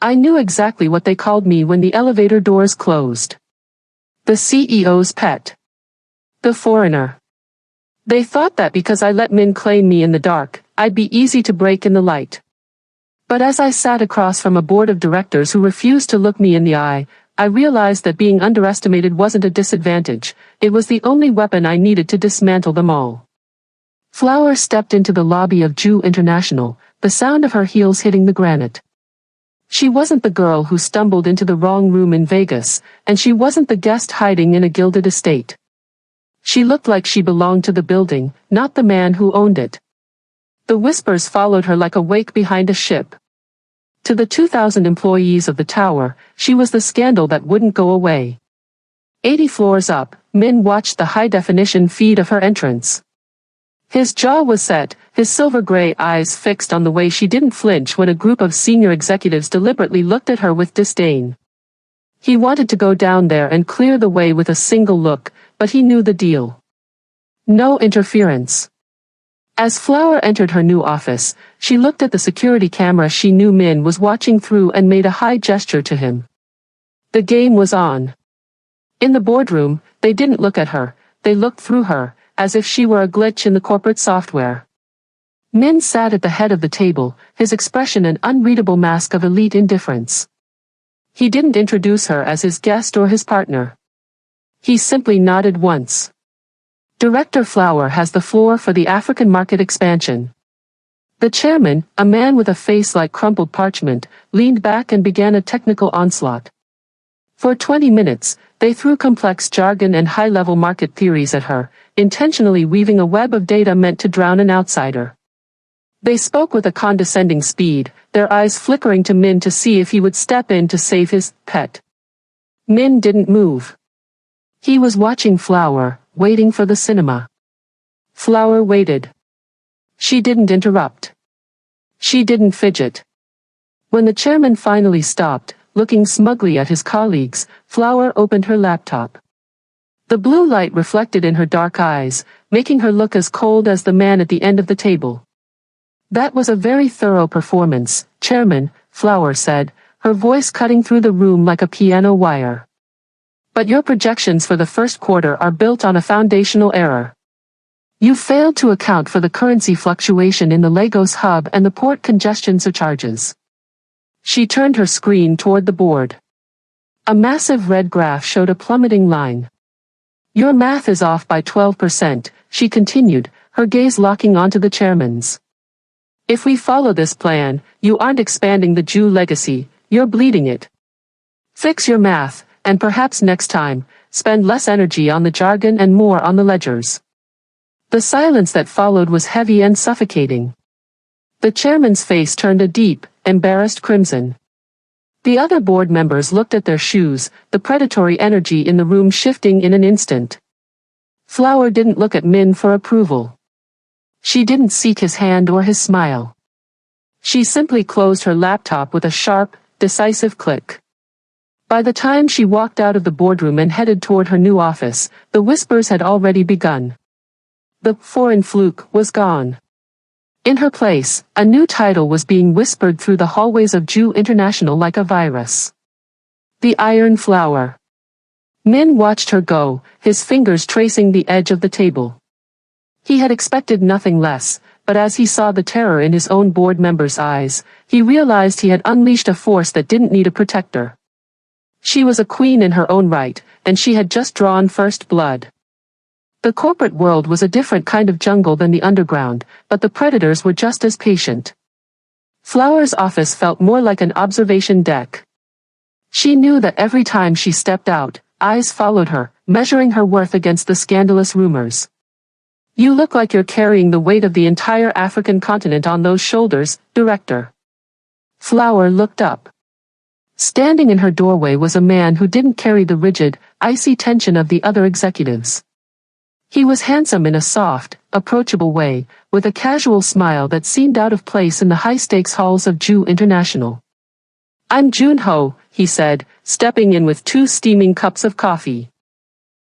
I knew exactly what they called me when the elevator doors closed. The CEO's pet. The foreigner. They thought that because I let Min claim me in the dark, I'd be easy to break in the light. But as I sat across from a board of directors who refused to look me in the eye, I realized that being underestimated wasn't a disadvantage, it was the only weapon I needed to dismantle them all. Flower stepped into the lobby of Jew International, the sound of her heels hitting the granite. She wasn't the girl who stumbled into the wrong room in Vegas, and she wasn't the guest hiding in a gilded estate. She looked like she belonged to the building, not the man who owned it. The whispers followed her like a wake behind a ship. To the 2,000 employees of the tower, she was the scandal that wouldn't go away. 80 floors up, Min watched the high-definition feed of her entrance. His jaw was set, his silver-gray eyes fixed on the way she didn't flinch when a group of senior executives deliberately looked at her with disdain. He wanted to go down there and clear the way with a single look, but he knew the deal. No interference. As Flower entered her new office, she looked at the security camera she knew Min was watching through and made a high gesture to him. The game was on. In the boardroom, they didn't look at her, they looked through her, as if she were a glitch in the corporate software. Min sat at the head of the table, his expression an unreadable mask of elite indifference. He didn't introduce her as his guest or his partner. He simply nodded once. Director Flower has the floor for the African market expansion. The chairman, a man with a face like crumpled parchment, leaned back and began a technical onslaught. For 20 minutes, they threw complex jargon and high-level market theories at her, intentionally weaving a web of data meant to drown an outsider. They spoke with a condescending speed, their eyes flickering to Min to see if he would step in to save his pet. Min didn't move. He was watching Flower, waiting for the cinema. Flower waited. She didn't interrupt. She didn't fidget. When the chairman finally stopped, looking smugly at his colleagues, Flower opened her laptop. The blue light reflected in her dark eyes, making her look as cold as the man at the end of the table. That was a very thorough performance, Chairman, Flower said, her voice cutting through the room like a piano wire. But your projections for the first quarter are built on a foundational error. You failed to account for the currency fluctuation in the Lagos hub and the port congestion surcharges. She turned her screen toward the board. A massive red graph showed a plummeting line. Your math is off by 12%, she continued, her gaze locking onto the chairman's. If we follow this plan, you aren't expanding the Jew legacy, you're bleeding it. Fix your math, and perhaps next time, spend less energy on the jargon and more on the ledgers. The silence that followed was heavy and suffocating. The chairman's face turned a deep, embarrassed crimson. The other board members looked at their shoes, the predatory energy in the room shifting in an instant. Flower didn't look at Min for approval. She didn't seek his hand or his smile. She simply closed her laptop with a sharp, decisive click. By the time she walked out of the boardroom and headed toward her new office, the whispers had already begun. The foreign fluke was gone. In her place, a new title was being whispered through the hallways of Jew International like a virus. The Iron Flower. Min watched her go, his fingers tracing the edge of the table. He had expected nothing less, but as he saw the terror in his own board members' eyes, he realized he had unleashed a force that didn't need a protector. She was a queen in her own right, and she had just drawn first blood. The corporate world was a different kind of jungle than the underground, but the predators were just as patient. Flower's office felt more like an observation deck. She knew that every time she stepped out, eyes followed her, measuring her worth against the scandalous rumors. You look like you're carrying the weight of the entire African continent on those shoulders, Director. Flower looked up. Standing in her doorway was a man who didn't carry the rigid, icy tension of the other executives. He was handsome in a soft, approachable way, with a casual smile that seemed out of place in the high-stakes halls of Jew International. I'm Junho, he said, stepping in with 2 steaming cups of coffee.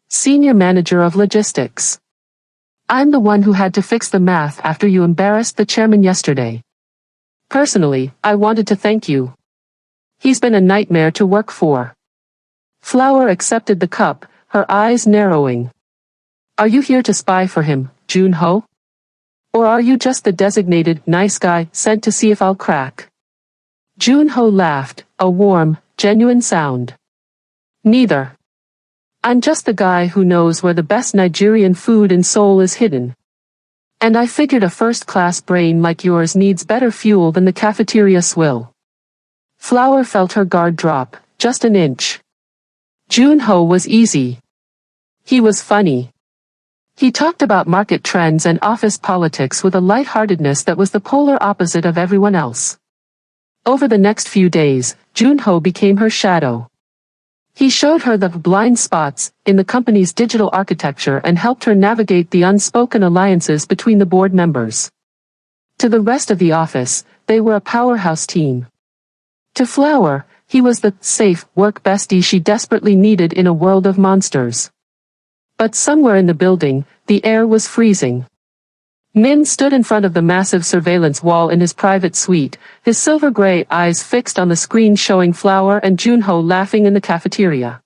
Senior Manager of Logistics. I'm the one who had to fix the math after you embarrassed the chairman yesterday. Personally, I wanted to thank you. He's been a nightmare to work for. Flower accepted the cup, her eyes narrowing. Are you here to spy for him, Junho? Or are you just the designated nice guy sent to see if I'll crack? Junho laughed, a warm, genuine sound. Neither. I'm just the guy who knows where the best Nigerian food in Seoul is hidden. And I figured a first-class brain like yours needs better fuel than the cafeteria swill. Flower felt her guard drop, just an inch. Junho was easy. He was funny. He talked about market trends and office politics with a lightheartedness that was the polar opposite of everyone else. Over the next few days, Junho became her shadow. He showed her the blind spots in the company's digital architecture and helped her navigate the unspoken alliances between the board members. To the rest of the office, they were a powerhouse team. To Flower, he was the safe work bestie she desperately needed in a world of monsters. But somewhere in the building, the air was freezing. Min stood in front of the massive surveillance wall in his private suite, his silver-gray eyes fixed on the screen showing Flower and Junho laughing in the cafeteria.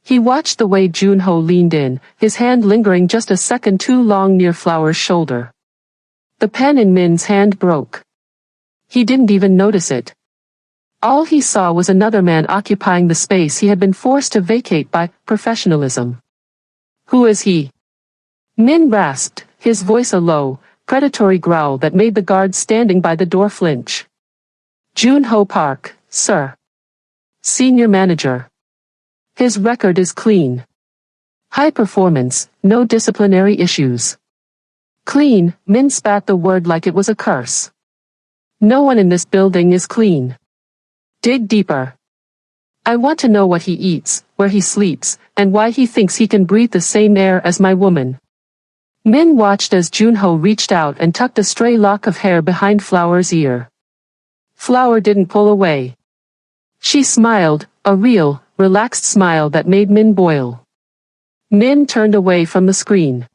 He watched the way Junho leaned in, his hand lingering just a second too long near Flower's shoulder. The pen in Min's hand broke. He didn't even notice it. All he saw was another man occupying the space he had been forced to vacate by professionalism. Who is he? Min rasped, his voice a low, predatory growl that made the guards standing by the door flinch. Junho Park, sir. Senior manager. His record is clean. High performance, no disciplinary issues. Clean, Min spat the word like it was a curse. No one in this building is clean. Dig deeper. I want to know what he eats, where he sleeps, and why he thinks he can breathe the same air as my woman. Min watched as Junho reached out and tucked a stray lock of hair behind Flower's ear. Flower didn't pull away. She smiled, a real, relaxed smile that made Min boil. Min turned away from the screen.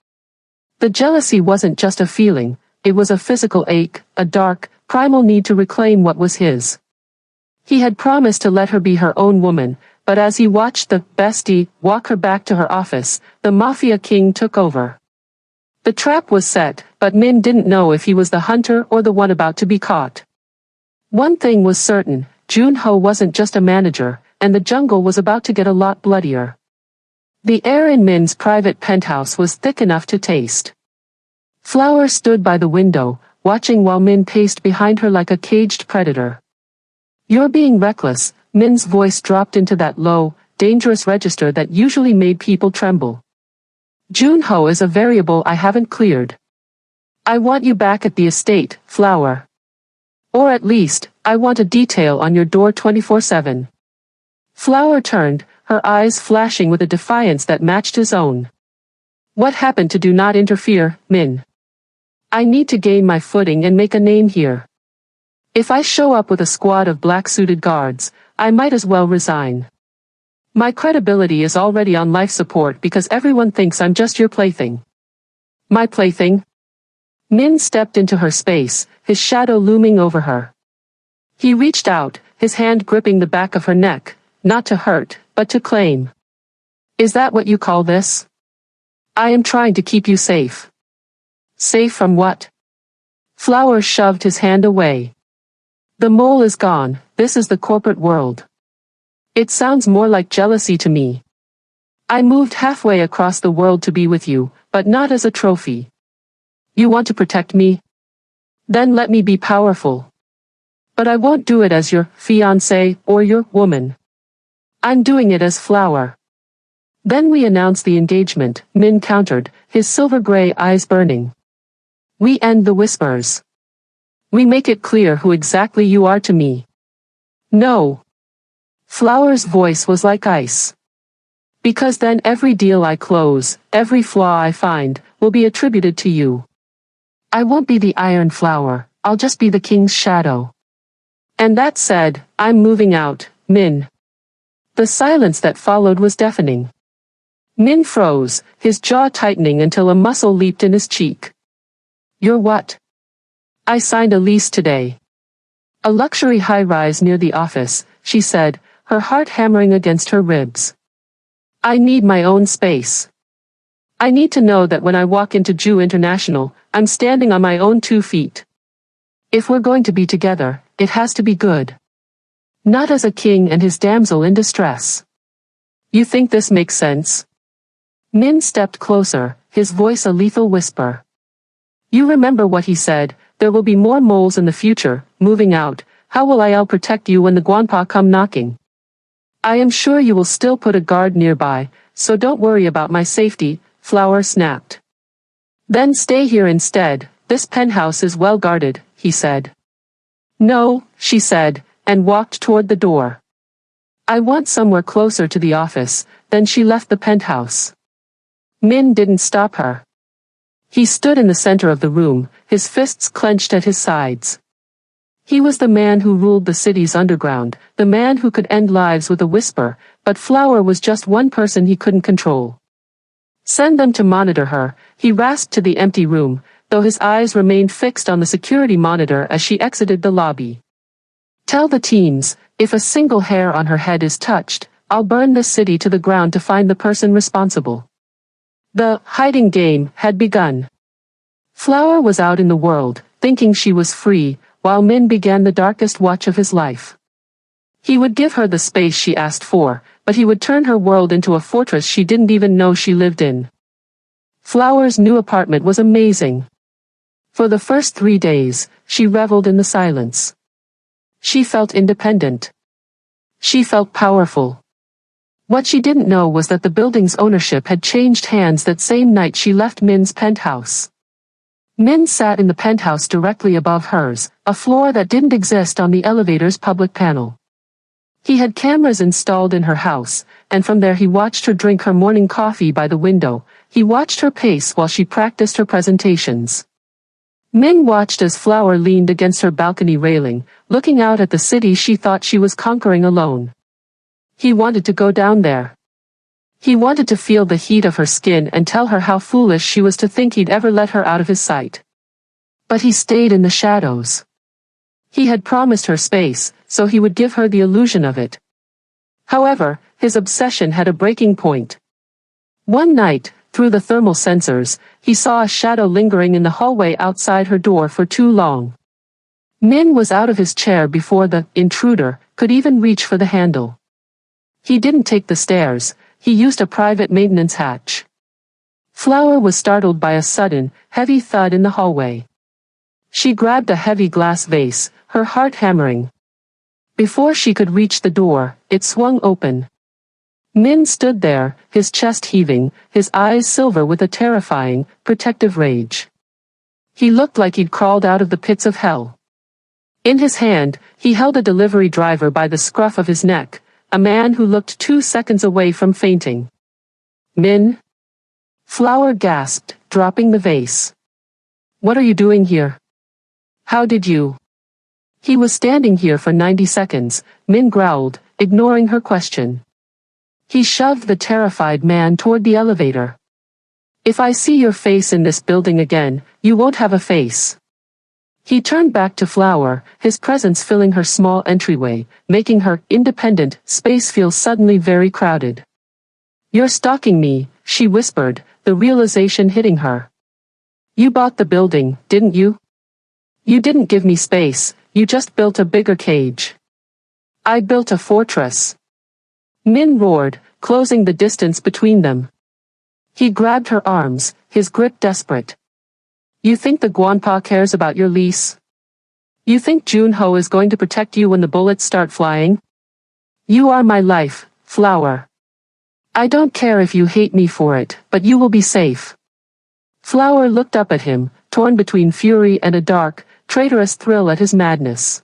The jealousy wasn't just a feeling, it was a physical ache, a dark, primal need to reclaim what was his. He had promised to let her be her own woman, but as he watched the bestie walk her back to her office, the Mafia King took over. The trap was set, but Min didn't know if he was the hunter or the one about to be caught. One thing was certain, Junho wasn't just a manager, and the jungle was about to get a lot bloodier. The air in Min's private penthouse was thick enough to taste. Flower stood by the window, watching while Min paced behind her like a caged predator. You're being reckless, Min's voice dropped into that low, dangerous register that usually made people tremble. Junho is a variable I haven't cleared. I want you back at the estate, Flower. Or at least, I want a detail on your door 24/7. Flower turned, her eyes flashing with a defiance that matched his own. What happened to do not interfere, Min? I need to gain my footing and make a name here. If I show up with a squad of black-suited guards, I might as well resign. My credibility is already on life support because everyone thinks I'm just your plaything. My plaything? Min stepped into her space, his shadow looming over her. He reached out, his hand gripping the back of her neck, not to hurt, but to claim. Is that what you call this? I am trying to keep you safe. Safe from what? Flower shoved his hand away. The mole is gone, this is the corporate world. It sounds more like jealousy to me. I moved halfway across the world to be with you, but not as a trophy. You want to protect me? Then let me be powerful. But I won't do it as your fiancé or your woman. I'm doing it as Flower. Then we announce the engagement, Min countered, his silver-gray eyes burning. We end the whispers. We make it clear who exactly you are to me. No. Flower's voice was like ice. Because then every deal I close, every flaw I find, will be attributed to you. I won't be the Iron Flower, I'll just be the king's shadow. And that said, I'm moving out, Min. The silence that followed was deafening. Min froze, his jaw tightening until a muscle leaped in his cheek. You're what? I signed a lease today. A luxury high-rise near the office, she said, her heart hammering against her ribs. I need my own space. I need to know that when I walk into Jew International, I'm standing on my own 2 feet. If we're going to be together, it has to be good. Not as a king and his damsel in distress. You think this makes sense? Min stepped closer, his voice a lethal whisper. You remember what he said, there will be more moles in the future, moving out, how will I'll protect you when the Guanpa come knocking? I am sure you will still put a guard nearby, so don't worry about my safety, Flower snapped. Then stay here instead, this penthouse is well guarded, he said. No, she said, and walked toward the door. I want somewhere closer to the office, then she left the penthouse. Min didn't stop her. He stood in the center of the room, his fists clenched at his sides. He was the man who ruled the city's underground, the man who could end lives with a whisper, but Flower was just one person he couldn't control. Send them to monitor her, he rasped to the empty room, though his eyes remained fixed on the security monitor as she exited the lobby. Tell the teams, if a single hair on her head is touched, I'll burn this city to the ground to find the person responsible. The hiding game had begun. Flower was out in the world, thinking she was free, while Min began the darkest watch of his life. He would give her the space she asked for, but he would turn her world into a fortress she didn't even know she lived in. Flower's new apartment was amazing. For the first 3 days, she reveled in the silence. She felt independent. She felt powerful. What she didn't know was that the building's ownership had changed hands that same night she left Min's penthouse. Min sat in the penthouse directly above hers, a floor that didn't exist on the elevator's public panel. He had cameras installed in her house, and from there he watched her drink her morning coffee by the window. He watched her pace while she practiced her presentations. Min watched as Flower leaned against her balcony railing, looking out at the city she thought she was conquering alone. He wanted to go down there. He wanted to feel the heat of her skin and tell her how foolish she was to think he'd ever let her out of his sight. But he stayed in the shadows. He had promised her space, so he would give her the illusion of it. However, his obsession had a breaking point. One night, through the thermal sensors, he saw a shadow lingering in the hallway outside her door for too long. Min was out of his chair before the intruder could even reach for the handle. He didn't take the stairs, he used a private maintenance hatch. Flower was startled by a sudden, heavy thud in the hallway. She grabbed a heavy glass vase, her heart hammering. Before she could reach the door, it swung open. Min stood there, his chest heaving, his eyes silver with a terrifying, protective rage. He looked like he'd crawled out of the pits of hell. In his hand, he held a delivery driver by the scruff of his neck, a man who looked 2 seconds away from fainting. Min? Flower gasped, dropping the vase. What are you doing here? How did you? He was standing here for 90 seconds, Min growled, ignoring her question. He shoved the terrified man toward the elevator. If I see your face in this building again, you won't have a face. He turned back to Flower, his presence filling her small entryway, making her independent space feel suddenly very crowded. You're stalking me, she whispered, the realization hitting her. You bought the building, didn't you? You didn't give me space, you just built a bigger cage. I built a fortress. Min roared, closing the distance between them. He grabbed her arms, his grip desperate. You think the Guanpa cares about your lease? You think Junho is going to protect you when the bullets start flying? You are my life, Flower. I don't care if you hate me for it, but you will be safe. Flower looked up at him, torn between fury and a dark, traitorous thrill at his madness.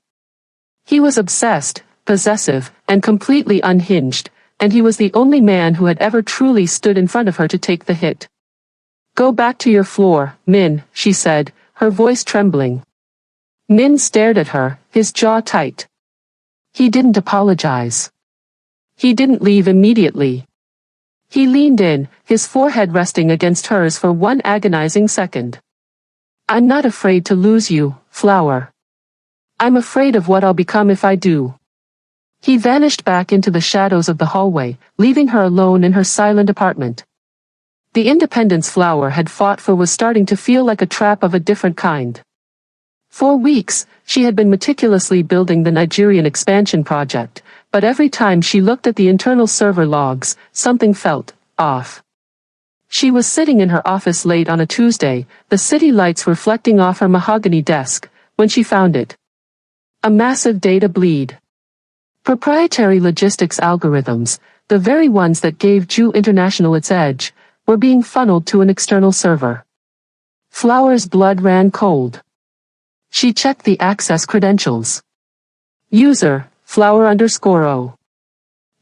He was obsessed, possessive, and completely unhinged, and he was the only man who had ever truly stood in front of her to take the hit. Go back to your floor, Min, she said, her voice trembling. Min stared at her, his jaw tight. He didn't apologize. He didn't leave immediately. He leaned in, his forehead resting against hers for one agonizing second. I'm not afraid to lose you, Flower. I'm afraid of what I'll become if I do. He vanished back into the shadows of the hallway, leaving her alone in her silent apartment. The independence Flower had fought for was starting to feel like a trap of a different kind. For weeks, she had been meticulously building the Nigerian expansion project, but every time she looked at the internal server logs, something felt off. She was sitting in her office late on a Tuesday, the city lights reflecting off her mahogany desk, when she found it. A massive data bleed. Proprietary logistics algorithms, the very ones that gave Jew International its edge, were being funneled to an external server. Flower's blood ran cold. She checked the access credentials. User, Flower_O.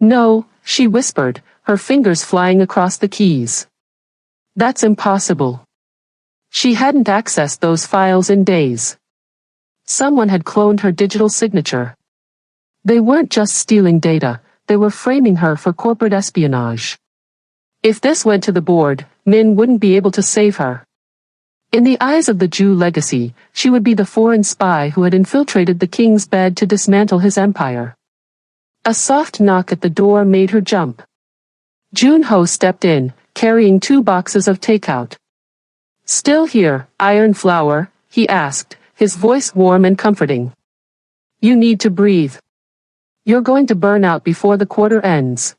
No, she whispered, her fingers flying across the keys. That's impossible. She hadn't accessed those files in days. Someone had cloned her digital signature. They weren't just stealing data, they were framing her for corporate espionage. If this went to the board, Min wouldn't be able to save her. In the eyes of the Jew legacy, she would be the foreign spy who had infiltrated the king's bed to dismantle his empire. A soft knock at the door made her jump. Junho stepped in, carrying 2 boxes of takeout. Still here, Iron Flower? He asked, his voice warm and comforting. You need to breathe. You're going to burn out before the quarter ends.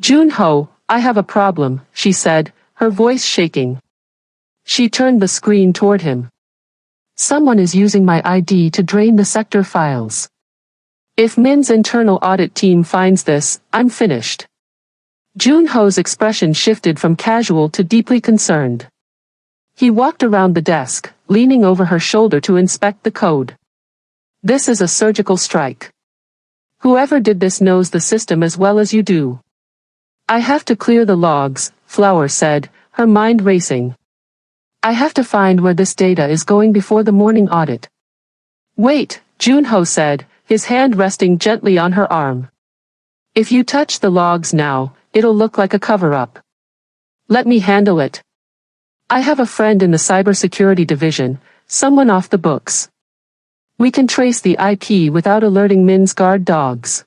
Junho, I have a problem, she said, her voice shaking. She turned the screen toward him. Someone is using my ID to drain the sector files. If Min's internal audit team finds this, I'm finished. Junho's expression shifted from casual to deeply concerned. He walked around the desk, leaning over her shoulder to inspect the code. This is a surgical strike. Whoever did this knows the system as well as you do. I have to clear the logs, Flower said, her mind racing. I have to find where this data is going before the morning audit. Wait, Junho said, his hand resting gently on her arm. If you touch the logs now, it'll look like a cover-up. Let me handle it. I have a friend in the cybersecurity division, someone off the books. We can trace the IP without alerting Min's guard dogs.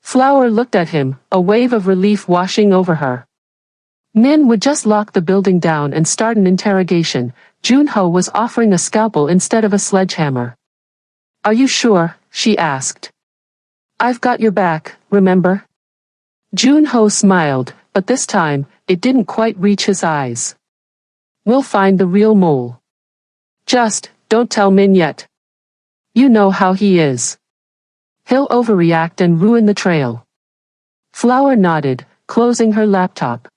Flower looked at him, a wave of relief washing over her. Min would just lock the building down and start an interrogation. Junho was offering a scalpel instead of a sledgehammer. Are you sure? She asked. I've got your back, remember? Junho smiled, but this time, it didn't quite reach his eyes. We'll find the real mole. Just, don't tell Min yet. You know how he is. He'll overreact and ruin the trail. Flower nodded, closing her laptop.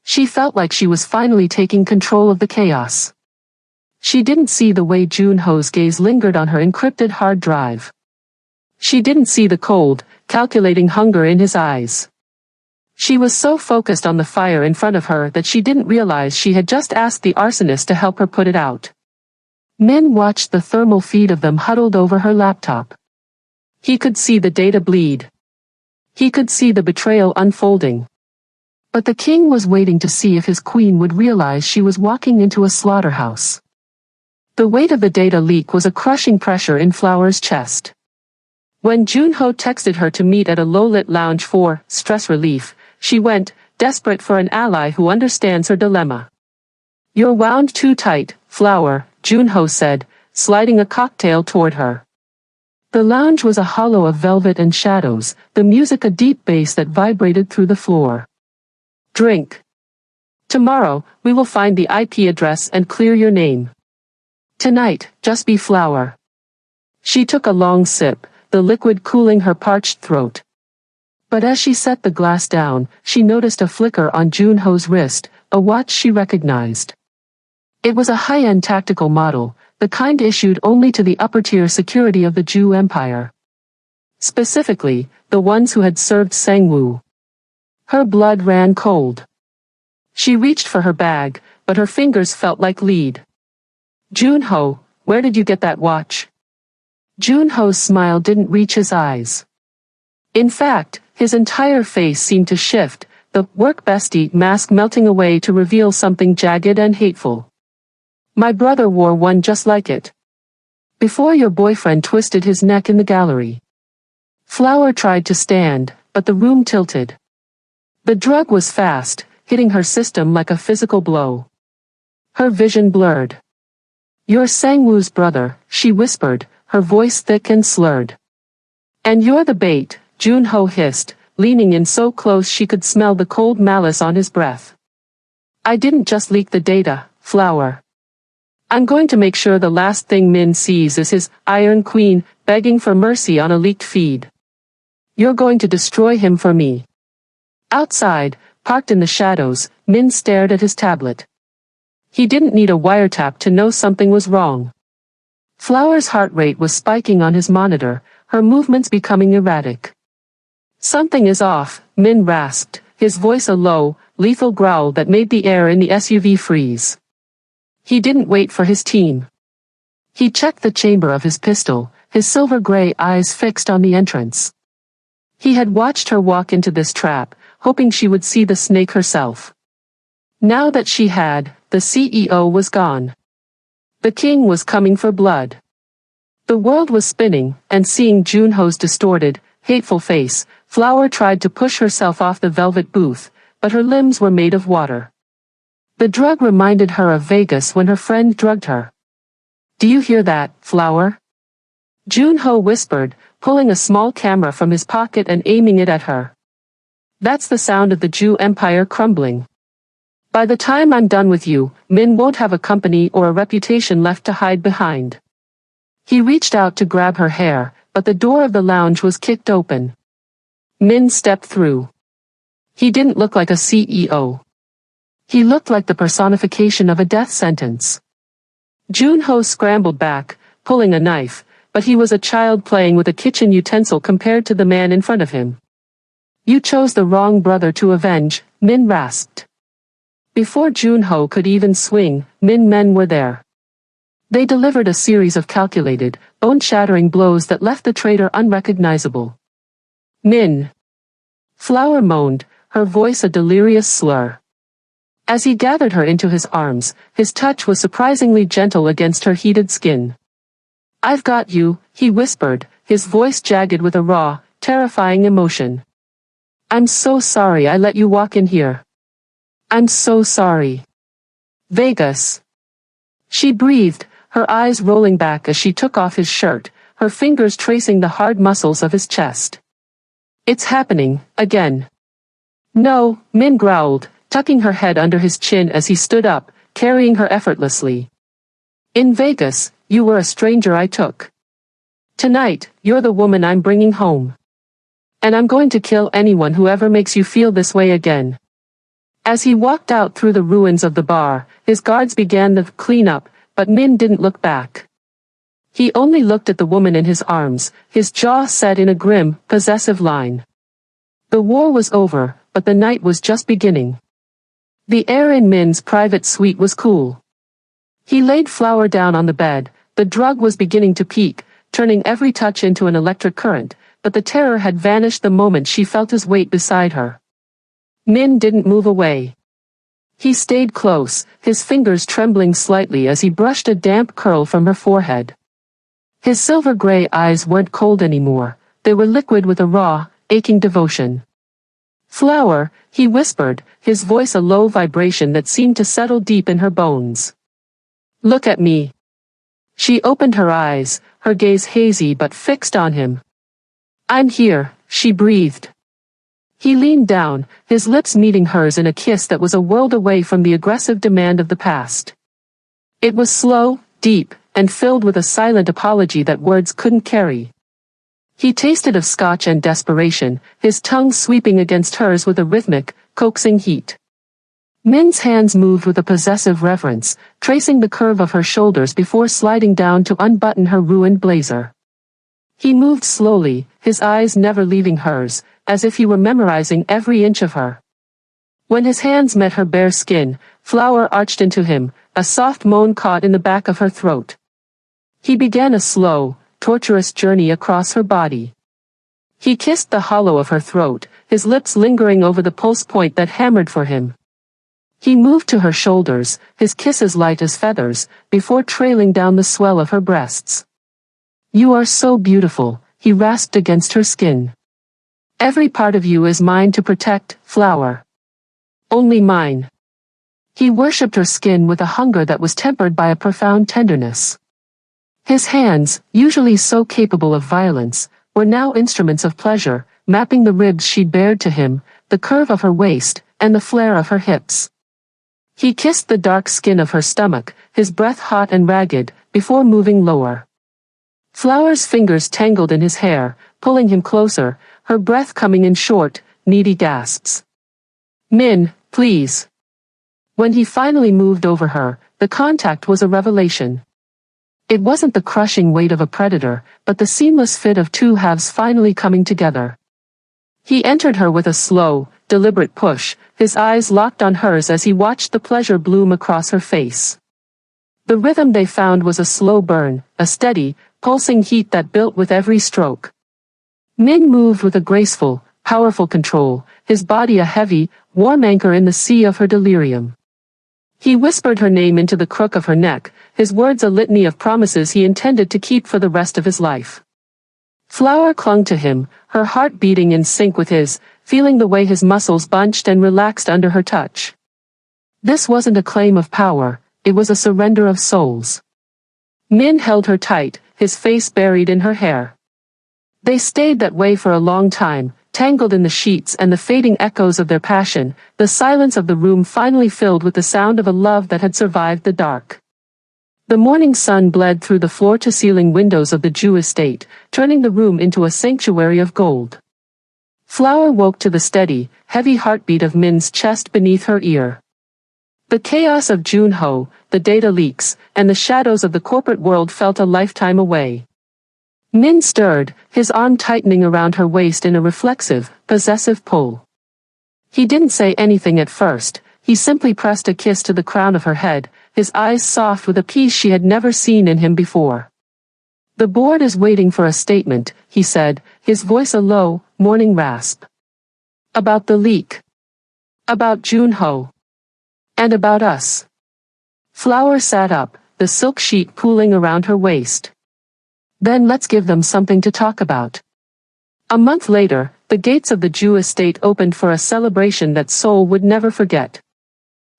She felt like she was finally taking control of the chaos. She didn't see the way Junho's gaze lingered on her encrypted hard drive. She didn't see the cold, calculating hunger in his eyes. She was so focused on the fire in front of her that she didn't realize she had just asked the arsonist to help her put it out. Min watched the thermal feed of them huddled over her laptop. He could see the data bleed. He could see the betrayal unfolding. But the king was waiting to see if his queen would realize she was walking into a slaughterhouse. The weight of the data leak was a crushing pressure in Flower's chest. When Junho texted her to meet at a low-lit lounge for stress relief, she went, desperate for an ally who understands her dilemma. You're wound too tight, Flower, Junho said, sliding a cocktail toward her. The lounge was a hollow of velvet and shadows, the music a deep bass that vibrated through the floor. Drink. Tomorrow, we will find the IP address and clear your name. Tonight, just be Flower. She took a long sip, the liquid cooling her parched throat. But as she set the glass down, she noticed a flicker on Junho's wrist, a watch she recognized. It was a high-end tactical model, the kind issued only to the upper-tier security of the Jew Empire. Specifically, the ones who had served Sangwoo. Her blood ran cold. She reached for her bag, but her fingers felt like lead. Junho, where did you get that watch? Junho's smile didn't reach his eyes. In fact, his entire face seemed to shift, the work bestie mask melting away to reveal something jagged and hateful. My brother wore one just like it. Before your boyfriend twisted his neck in the gallery. Flower tried to stand, but the room tilted. The drug was fast, hitting her system like a physical blow. Her vision blurred. "You're Sang-woo's brother," she whispered, her voice thick and slurred. "And you're the bait," Jun-ho hissed, leaning in so close she could smell the cold malice on his breath. "I didn't just leak the data, Flower. I'm going to make sure the last thing Min sees is his Iron Queen begging for mercy on a leaked feed. You're going to destroy him for me." Outside, parked in the shadows, Min stared at his tablet. He didn't need a wiretap to know something was wrong. Flower's heart rate was spiking on his monitor, her movements becoming erratic. "Something is off," Min rasped, his voice a low, lethal growl that made the air in the SUV freeze. He didn't wait for his team. He checked the chamber of his pistol, his silver-gray eyes fixed on the entrance. He had watched her walk into this trap, hoping she would see the snake herself. Now that she had, the CEO was gone. The king was coming for blood. The world was spinning, and seeing Jun-ho's distorted, hateful face, Flower tried to push herself off the velvet booth, but her limbs were made of water. The drug reminded her of Vegas when her friend drugged her. "Do you hear that, Flower?" Jun-ho whispered, pulling a small camera from his pocket and aiming it at her. "That's the sound of the Jew Empire crumbling. By the time I'm done with you, Min won't have a company or a reputation left to hide behind." He reached out to grab her hair, but the door of the lounge was kicked open. Min stepped through. He didn't look like a CEO. He looked like the personification of a death sentence. Jun-ho scrambled back, pulling a knife, but he was a child playing with a kitchen utensil compared to the man in front of him. "You chose the wrong brother to avenge," Min rasped. Before Jun-ho could even swing, Min men were there. They delivered a series of calculated, bone-shattering blows that left the traitor unrecognizable. "Min!" Flower moaned, her voice a delirious slur. As he gathered her into his arms, his touch was surprisingly gentle against her heated skin. "I've got you," he whispered, his voice jagged with a raw, terrifying emotion. "I'm so sorry I let you walk in here. I'm so sorry." "Vegas." She breathed, her eyes rolling back as she took off his shirt, her fingers tracing the hard muscles of his chest. "It's happening, again." "No," Min growled, tucking her head under his chin as he stood up, carrying her effortlessly. "In Vegas, you were a stranger I took. Tonight, you're the woman I'm bringing home. And I'm going to kill anyone who ever makes you feel this way again." As he walked out through the ruins of the bar, his guards began the cleanup, but Min didn't look back. He only looked at the woman in his arms, his jaw set in a grim, possessive line. The war was over, but the night was just beginning. The air in Min's private suite was cool. He laid Flower down on the bed, the drug was beginning to peak, turning every touch into an electric current, but the terror had vanished the moment she felt his weight beside her. Min didn't move away. He stayed close, his fingers trembling slightly as he brushed a damp curl from her forehead. His silver-gray eyes weren't cold anymore, they were liquid with a raw, aching devotion. "Flower," he whispered, his voice a low vibration that seemed to settle deep in her bones. "Look at me." She opened her eyes, her gaze hazy but fixed on him. "I'm here," she breathed. He leaned down, his lips meeting hers in a kiss that was a world away from the aggressive demand of the past. It was slow, deep, and filled with a silent apology that words couldn't carry. He tasted of scotch and desperation, his tongue sweeping against hers with a rhythmic, coaxing heat. Min's hands moved with a possessive reverence, tracing the curve of her shoulders before sliding down to unbutton her ruined blazer. He moved slowly, his eyes never leaving hers, as if he were memorizing every inch of her. When his hands met her bare skin, Flower arched into him, a soft moan caught in the back of her throat. He began a slow, torturous journey across her body. He kissed the hollow of her throat, his lips lingering over the pulse point that hammered for him. He moved to her shoulders, his kisses light as feathers, before trailing down the swell of her breasts. "You are so beautiful," he rasped against her skin. Every part of you is mine to protect, Flower. Only mine. He worshipped her skin with a hunger that was tempered by a profound tenderness. His hands, usually so capable of violence, were now instruments of pleasure, mapping the ribs she bared to him, the curve of her waist, and the flare of her hips. He kissed the dark skin of her stomach, his breath hot and ragged, before moving lower. Flower's fingers tangled in his hair, pulling him closer, her breath coming in short, needy gasps. Min, please. When he finally moved over her, the contact was a revelation. It wasn't the crushing weight of a predator, but the seamless fit of two halves finally coming together. He entered her with a slow, deliberate push, his eyes locked on hers as he watched the pleasure bloom across her face. The rhythm they found was a slow burn, a steady, pulsing heat that built with every stroke. Min moved with a graceful, powerful control, his body a heavy, warm anchor in the sea of her delirium. He whispered her name into the crook of her neck, his words a litany of promises he intended to keep for the rest of his life. Flower clung to him, her heart beating in sync with his, feeling the way his muscles bunched and relaxed under her touch. This wasn't a claim of power, it was a surrender of souls. Min held her tight, his face buried in her hair. They stayed that way for a long time, tangled in the sheets and the fading echoes of their passion, the silence of the room finally filled with the sound of a love that had survived the dark. The morning sun bled through the floor-to-ceiling windows of the Jew estate, turning the room into a sanctuary of gold. Flower woke to the steady, heavy heartbeat of Min's chest beneath her ear. The chaos of Junho, the data leaks, and the shadows of the corporate world felt a lifetime away. Min stirred, his arm tightening around her waist in a reflexive, possessive pull. He didn't say anything at first, he simply pressed a kiss to the crown of her head, his eyes soft with a peace she had never seen in him before. The board is waiting for a statement, he said, his voice a low, morning rasp. About the leak. About Junho. And about us. Flower sat up, the silk sheet pooling around her waist. Then let's give them something to talk about. A month later, the gates of the Jew estate opened for a celebration that Seoul would never forget.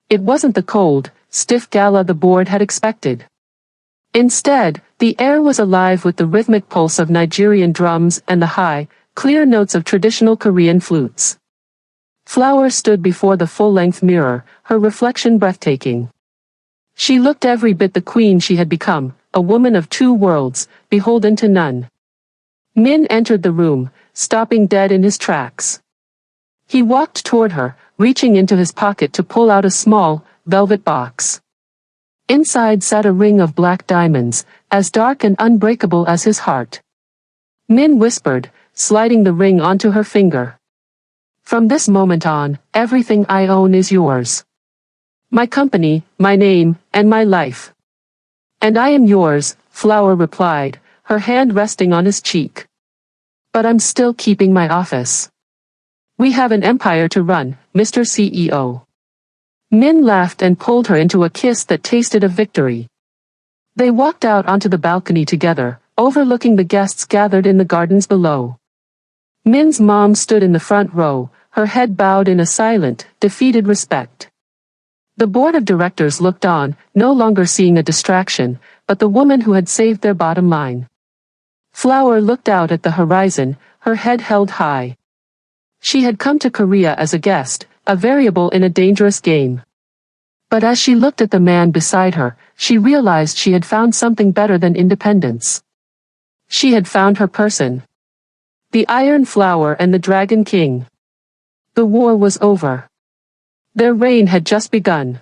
It wasn't the cold, stiff gala the board had expected. Instead, the air was alive with the rhythmic pulse of Nigerian drums and the high, clear notes of traditional Korean flutes. Flower stood before the full-length mirror, her reflection breathtaking. She looked every bit the queen she had become, a woman of two worlds, beholden to none. Min entered the room, stopping dead in his tracks. He walked toward her, reaching into his pocket to pull out a small, velvet box. Inside sat a ring of black diamonds, as dark and unbreakable as his heart. Min whispered, sliding the ring onto her finger. From this moment on, everything I own is yours. My company, my name, and my life. And I am yours, Flower replied, her hand resting on his cheek. But I'm still keeping my office. We have an empire to run, Mr. CEO. Min laughed and pulled her into a kiss that tasted of victory. They walked out onto the balcony together, overlooking the guests gathered in the gardens below. Min's mom stood in the front row, her head bowed in a silent, defeated respect. The board of directors looked on, no longer seeing a distraction, but the woman who had saved their bottom line. Flower looked out at the horizon, her head held high. She had come to Korea as a guest, a variable in a dangerous game. But as she looked at the man beside her, she realized she had found something better than independence. She had found her person. The Iron Flower and the Dragon King. The war was over. Their reign had just begun.